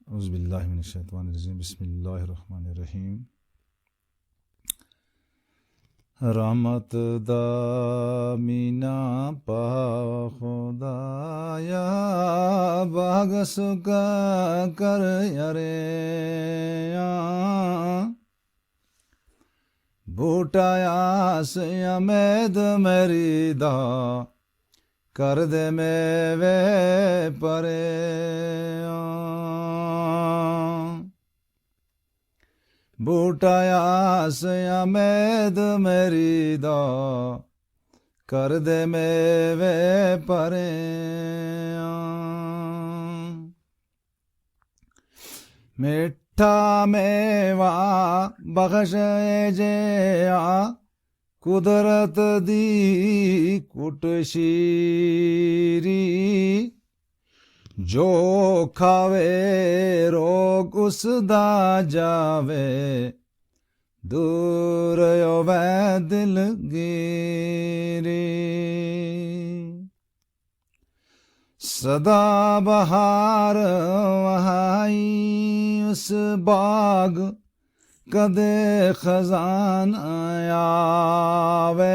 औज़ुबिल्लाहिमिनश्शैतानिर्रजीम बिस्मिल्लाहिर्रहमानिर्रहीम। रहमत दा मीना पा खुदाया बाग सुका कर यरे बूटाया से अमेद मेरी दा कर दे मेवे परे बूटाया से अमेद मेरी दा कर दे मेवे परे मिठा मेवा बख्श जे कुदरत दी कुट शीरी जो खावे रोग उसदा जावे दूर होवे दिलगीरी सदा बहार वहाई उस बाग कदे खजान आवे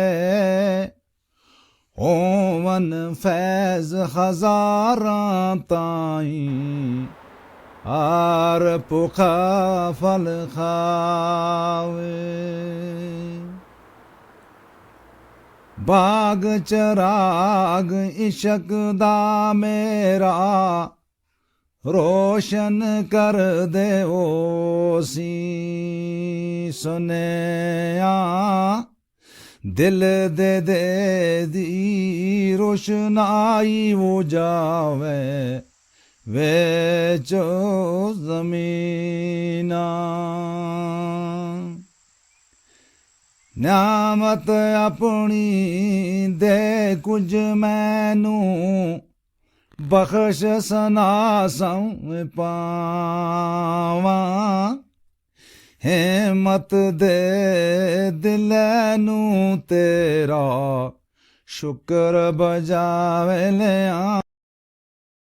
ओवन फैज हजारां ताई आर भुखा फल खावे बाग चराग इश्क दा मेरा रोशन कर दे ओसी सुनेया दिल दे दे दी रोशनाई वो जावे वेचो ज़मीना नियामत अपनी दे कुछ मैनू बख्श सनासं पावा हिम्मत दे दिलैनू तेरा शुक्र बजावे लिया